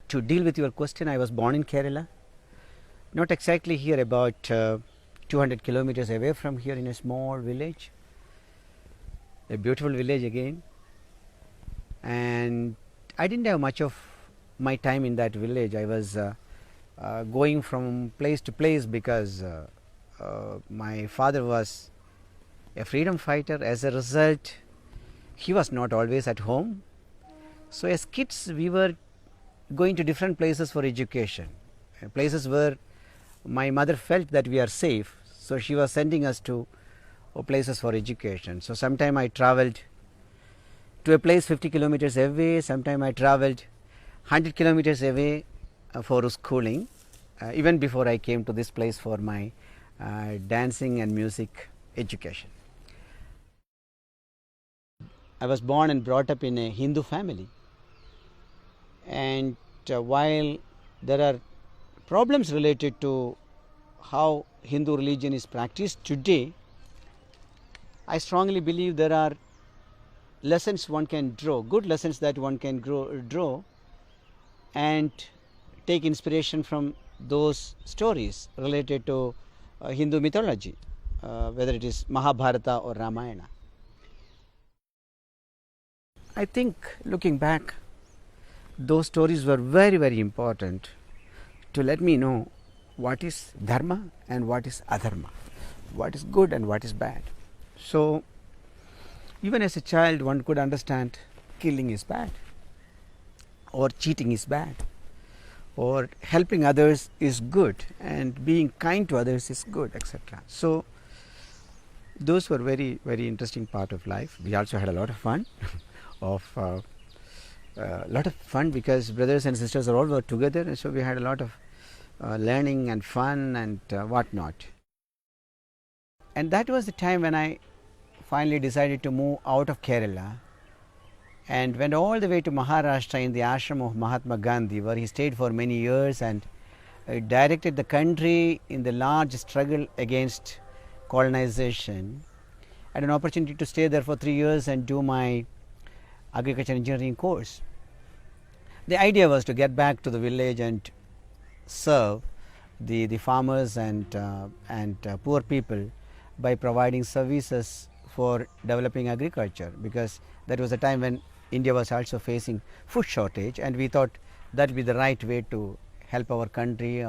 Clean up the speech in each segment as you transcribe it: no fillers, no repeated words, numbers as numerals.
to deal with your question, I was born in Kerala, not exactly here, about 200 kilometers away from here, in a small village, a beautiful village again. And I didn't have much of my time in that village. I was going from place to place because my father was a freedom fighter. As a result, he was not always at home. So as kids, we were going to different places for education, places where my mother felt that we are safe. So she was sending us to places for education. So sometime I traveled to a place 50 kilometers away, sometime I traveled 100 kilometers away for schooling, even before I came to this place for my dancing and music education. I was born and brought up in a Hindu family, and while there are problems related to how Hindu religion is practiced today, I strongly believe there are lessons one can draw, good lessons that one can draw and take inspiration from those stories related to Hindu mythology, whether it is Mahabharata or Ramayana. I think looking back, those stories were very, very important to let me know what is dharma and what is adharma, what is good and what is bad. So even as a child, one could understand killing is bad, or cheating is bad, or helping others is good, and being kind to others is good, etc. So those were very, very interesting part of life. We also had a lot of fun, because brothers and sisters all were together, and so we had a lot of learning and fun and whatnot. And that was the time when I finally decided to move out of Kerala and went all the way to Maharashtra in the ashram of Mahatma Gandhi, where he stayed for many years and directed the country in the large struggle against colonization. I had an opportunity to stay there for 3 years and do my agriculture engineering course. The idea was to get back to the village and serve the farmers and poor people by providing services for developing agriculture, because that was a time when India was also facing food shortage, and we thought that would be the right way to help our country,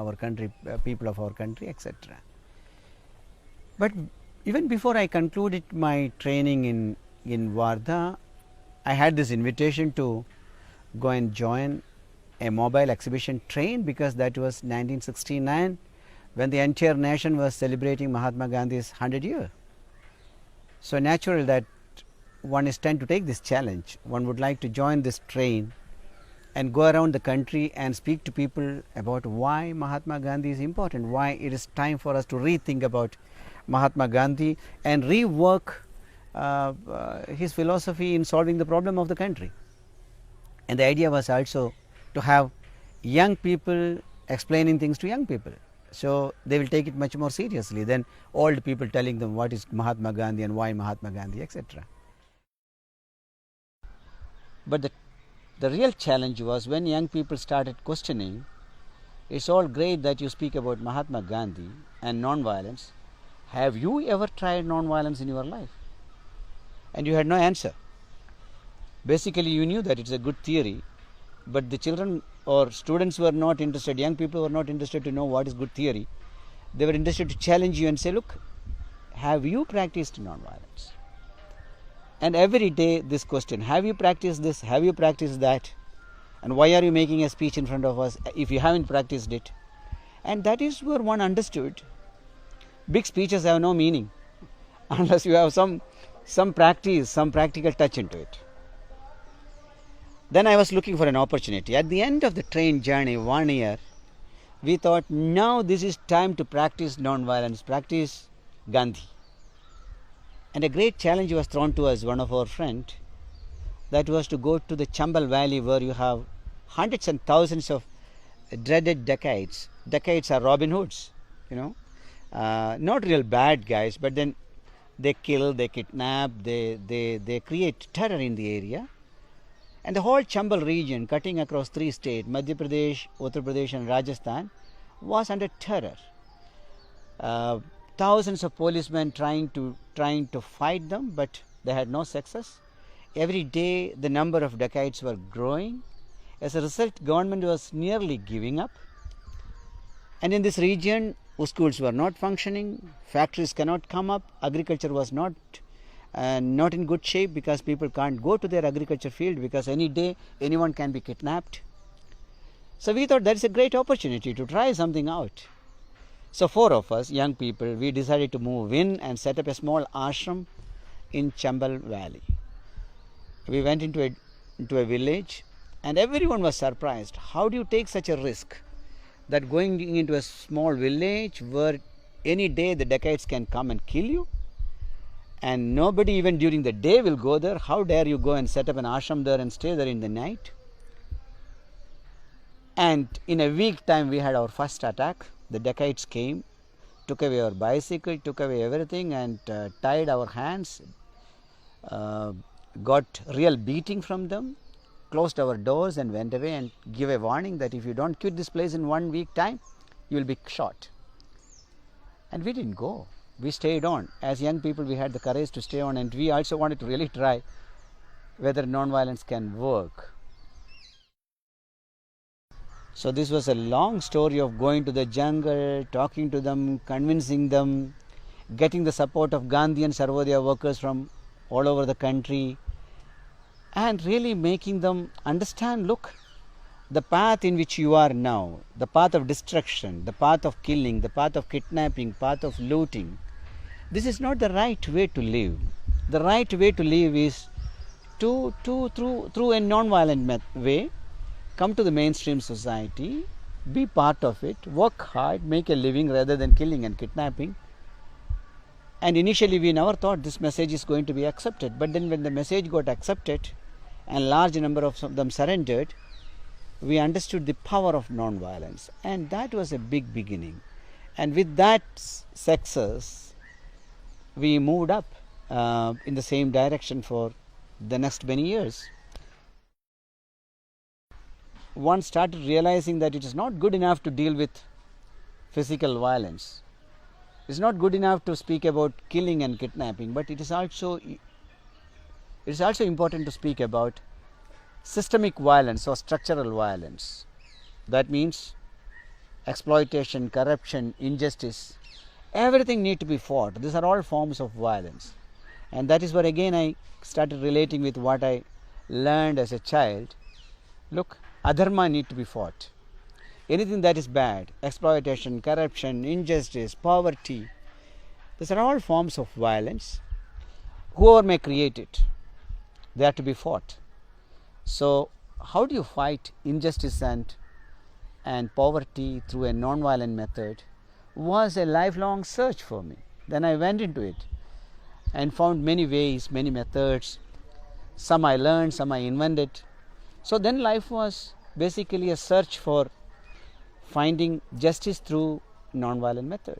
people of our country, etc. But even before I concluded my training in Wardha, I had this invitation to go and join a mobile exhibition train, because that was 1969, when the entire nation was celebrating Mahatma Gandhi's 100th year. So natural that one is tend to take this challenge. One would like to join this train and go around the country and speak to people about why Mahatma Gandhi is important, why it is time for us to rethink about Mahatma Gandhi and rework his philosophy in solving the problem of the country. And the idea was also to have young people explaining things to young people, so they will take it much more seriously than old people telling them what is Mahatma Gandhi and why Mahatma Gandhi, etc. But the real challenge was when young people started questioning, it's all great that you speak about Mahatma Gandhi and non-violence. Have you ever tried non-violence in your life? And you had no answer. Basically, you knew that it's a good theory, but the children or students were not interested, young people were not interested to know what is good theory. They were interested to challenge you and say, look, have you practiced non-violence? And every day this question, have you practiced this, have you practiced that, and why are you making a speech in front of us if you haven't practiced it? And that is where one understood big speeches have no meaning unless you have some practice, some practical touch into it. Then I was looking for an opportunity. At the end of the train journey, 1 year, we thought, now this is time to practice non-violence, practice Gandhi. And a great challenge was thrown to us, one of our friends, that was to go to the Chambal Valley, where you have hundreds and thousands of dreaded dacoits. Dacoits are Robin Hoods, not real bad guys, but then they kill, they kidnap, they create terror in the area. And the whole Chambal region, cutting across 3 states, Madhya Pradesh, Uttar Pradesh and Rajasthan, was under terror. Thousands of policemen trying to fight them, but they had no success. Every day the number of dacoits were growing. As a result, government was nearly giving up. And in this region, schools were not functioning, factories cannot come up, agriculture was not in good shape, because people can't go to their agriculture field, because any day anyone can be kidnapped. So we thought that is a great opportunity to try something out. So 4 of us, young people, we decided to move in and set up a small ashram in Chambal Valley. We went into a village, and everyone was surprised. How do you take such a risk, that going into a small village where any day the dacoits can come and kill you, and nobody even during the day will go there? How dare you go and set up an ashram there and stay there in the night? And in a week time we had our first attack. The dacoits came, took away our bicycle, took away everything, and tied our hands, got real beating from them, closed our doors and went away, and give a warning that if you don't quit this place in 1 week time, you will be shot. And we didn't go. We stayed on. As young people, we had the courage to stay on, and we also wanted to really try whether non-violence can work. So this was a long story of going to the jungle, talking to them, convincing them, getting the support of Gandhi and Sarvodaya workers from all over the country, and really making them understand, look, the path in which you are now, the path of destruction, the path of killing, the path of kidnapping, path of looting, this is not the right way to live. The right way to live is through a non-violent way, come to the mainstream society, be part of it, work hard, make a living rather than killing and kidnapping. And initially we never thought this message is going to be accepted, but then when the message got accepted and large number of them surrendered, we understood the power of non-violence, and that was a big beginning. And with that success, we moved up in the same direction for the next many years. One started realizing that it is not good enough to deal with physical violence. It is not good enough to speak about killing and kidnapping, but it is also important to speak about systemic violence or structural violence. That means exploitation, corruption, injustice, everything need to be fought. These are all forms of violence. And that is where again I started relating with what I learned as a child. Look, adharma need to be fought. Anything that is bad, exploitation, corruption, injustice, poverty, these are all forms of violence. Whoever may create it, they are to be fought. So how do you fight injustice and poverty through a non-violent method was a lifelong search for me. Then I went into it and found many ways, many methods. Some I learned, some I invented. So then life was basically a search for finding justice through non-violent method.